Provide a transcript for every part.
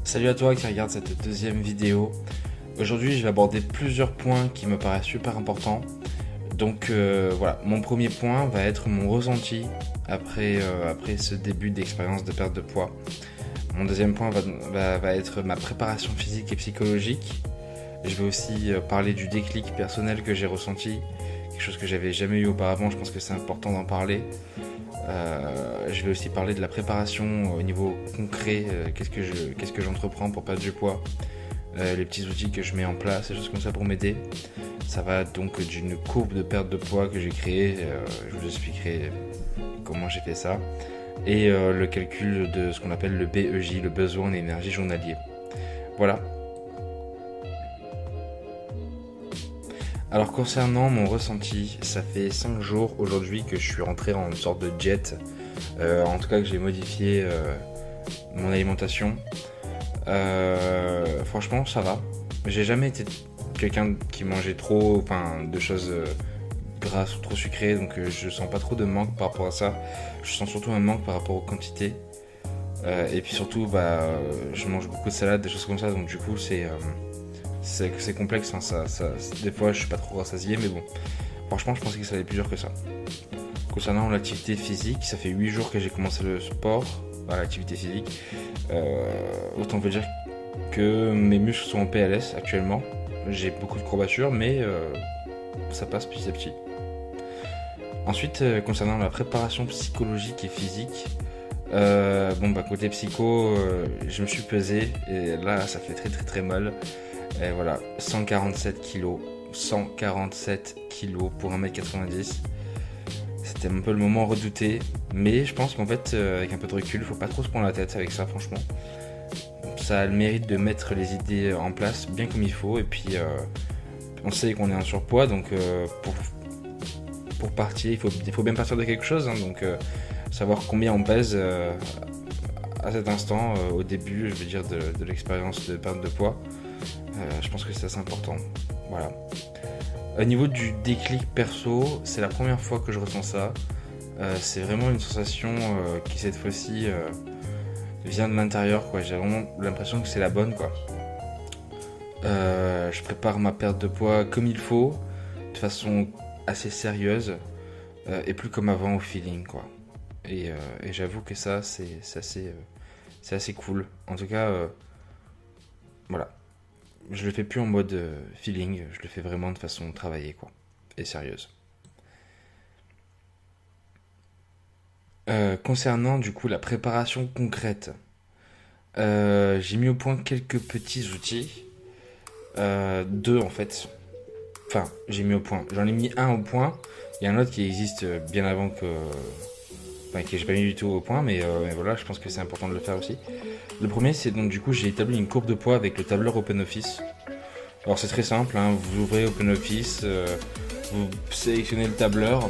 Salut à toi qui regarde cette deuxième vidéo. Aujourd'hui, je vais aborder plusieurs points qui me paraissent super importants. Donc voilà, mon premier point va être mon ressenti après ce début d'expérience de perte de poids. Mon deuxième point va être ma préparation physique et psychologique. Je vais aussi parler du déclic personnel que j'ai ressenti, quelque chose que j'avais jamais eu auparavant, je pense que c'est important d'en parler. Je vais aussi parler de la préparation au niveau concret, qu'est-ce que j'entreprends pour perdre du poids, les petits outils que je mets en place, des choses comme ça pour m'aider. Ça va donc d'une courbe de perte de poids que j'ai créée, je vous expliquerai comment j'ai fait ça, et le calcul de ce qu'on appelle le BEJ, le besoin en énergie journalier. Voilà. Alors concernant mon ressenti, ça fait 5 jours aujourd'hui que je suis rentré en une sorte de jet, en tout cas que j'ai modifié mon alimentation. Franchement ça va, j'ai jamais été quelqu'un qui mangeait trop de choses grasses ou trop sucrées, donc je sens pas trop de manque par rapport à ça. Je sens surtout un manque par rapport aux quantités, et puis surtout je mange beaucoup de salades, des choses comme ça, donc du coup c'est complexe, hein, des fois je suis pas trop rassasié, mais bon, franchement je pensais que ça allait plus dur que ça. Concernant l'activité physique, ça fait 8 jours que j'ai commencé le sport, l'activité physique. Autant vous dire que mes muscles sont en PLS actuellement. J'ai beaucoup de courbatures, mais ça passe petit à petit. Ensuite, concernant la préparation psychologique et physique, côté psycho, je me suis pesé et là ça fait très très très mal. Et voilà, 147 kilos pour 1m90. C'était un peu le moment redouté, mais je pense qu'en fait, avec un peu de recul, faut pas trop se prendre la tête avec ça, franchement. Ça a le mérite de mettre les idées en place bien comme il faut, et puis on sait qu'on est en surpoids, donc pour partir, il faut bien partir de quelque chose, hein, donc savoir combien on pèse à cet instant, au début, je veux dire, de l'expérience de perte de poids. Je pense que c'est assez important. Voilà. Au niveau du déclic perso, c'est la première fois que je ressens ça. C'est vraiment une sensation qui cette fois-ci vient de l'intérieur, quoi. J'ai vraiment l'impression que c'est la bonne, quoi. Je prépare ma perte de poids comme il faut, de façon assez sérieuse, et plus comme avant au feeling, quoi. Et j'avoue que ça, c'est assez cool. En tout cas, voilà. Je le fais plus en mode feeling, je le fais vraiment de façon travaillée, quoi, et sérieuse. Concernant du coup la préparation concrète, j'ai mis au point quelques petits outils, deux en fait. Enfin, j'ai mis au point. J'en ai mis un au point. Il y a un autre qui existe bien avant que, que j'ai pas mis du tout au point, mais voilà, je pense que c'est important de le faire aussi. Le premier, c'est donc du coup, j'ai établi une courbe de poids avec le tableur OpenOffice. Alors c'est très simple, hein, vous ouvrez OpenOffice, vous sélectionnez le tableur.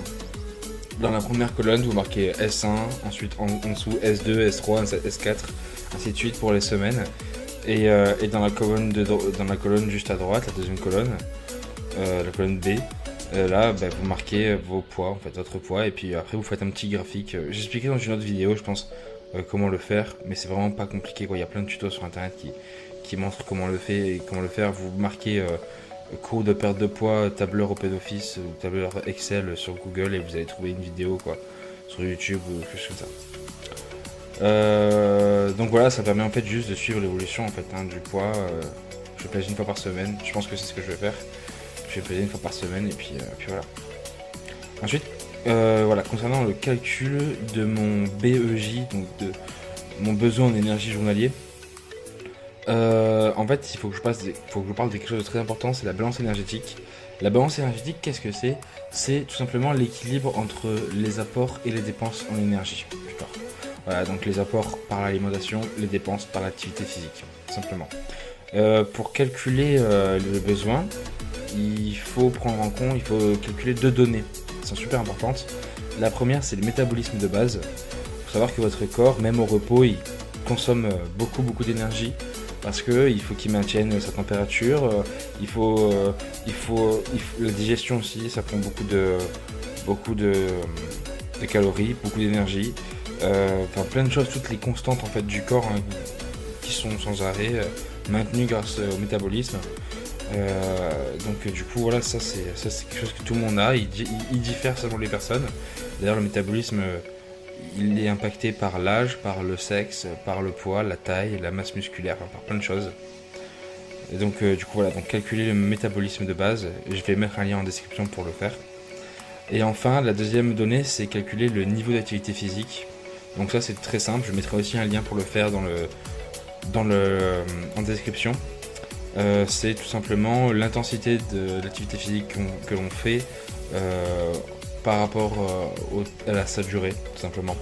Dans la première colonne, vous marquez S1, ensuite en dessous S2, S3, S4, ainsi de suite pour les semaines. Et dans la colonne juste à droite, la deuxième colonne, la colonne B, là vous marquez vos poids, en fait votre poids, et puis après vous faites un petit graphique. J'ai expliqué dans une autre vidéo, je pense, comment le faire, mais c'est vraiment pas compliqué, quoi. Il y a plein de tutos sur internet qui montrent comment le faire et comment le faire. Vous marquez cours de perte de poids, tableur OpenOffice ou tableur Excel sur Google et vous allez trouver une vidéo, quoi, sur YouTube ou quelque chose comme ça. Donc voilà, ça permet en fait juste de suivre l'évolution en fait, hein, du poids. Je pèse une fois par semaine, je pense que c'est ce que je vais faire. Je vais peser une fois par semaine et puis voilà. Ensuite, voilà, concernant le calcul de mon BEJ, donc de mon besoin en énergie journalier, en fait, il faut que je parle de quelque chose de très important, c'est la balance énergétique. La balance énergétique, qu'est-ce que c'est? C'est tout simplement l'équilibre entre les apports et les dépenses en énergie. D'accord. Voilà, donc les apports par l'alimentation, les dépenses par l'activité physique, tout simplement. Pour calculer le besoin, il faut calculer deux données qui sont super importantes. La première, c'est le métabolisme de base. Il faut savoir que votre corps, même au repos, il consomme beaucoup d'énergie parce qu'il faut qu'il maintienne sa température. La digestion aussi, ça prend beaucoup de calories, beaucoup d'énergie. Plein de choses, toutes les constantes en fait du corps, hein, qui sont sans arrêt maintenus grâce au métabolisme. Donc du coup voilà, ça c'est quelque chose que tout le monde a, il diffère selon les personnes. D'ailleurs le métabolisme il est impacté par l'âge, par le sexe, par le poids, la taille, la masse musculaire, par plein de choses. Et donc du coup voilà, donc calculer le métabolisme de base, je vais mettre un lien en description pour le faire. Et enfin la deuxième donnée c'est calculer le niveau d'activité physique. Donc ça c'est très simple, je mettrai aussi un lien pour le faire en description. C'est tout simplement l'intensité de l'activité physique que l'on fait par rapport à sa durée, tout simplement.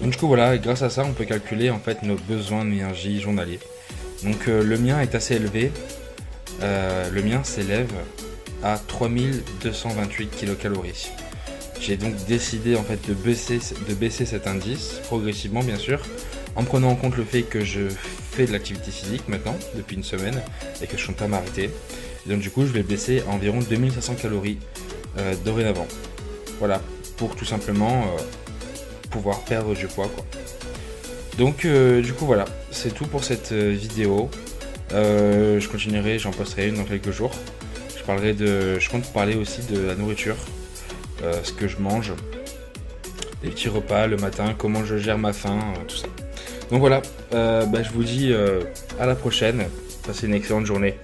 Donc du coup voilà, grâce à ça on peut calculer en fait nos besoins d'énergie journaliers. Donc le mien est assez élevé, le mien s'élève à 3228 kcal. J'ai donc décidé en fait de baisser cet indice progressivement bien sûr, en prenant en compte le fait que je fais de l'activité physique maintenant depuis une semaine et que je compte pas m'arrêter. Et donc du coup je vais baisser à environ 2500 calories dorénavant. Voilà, pour tout simplement pouvoir perdre du poids quoi. Donc du coup voilà, c'est tout pour cette vidéo. Je continuerai, j'en posterai une dans quelques jours. Je compte parler aussi de la nourriture, ce que je mange, les petits repas le matin, comment je gère ma faim, tout ça. Donc voilà, je vous dis à la prochaine, passez une excellente journée.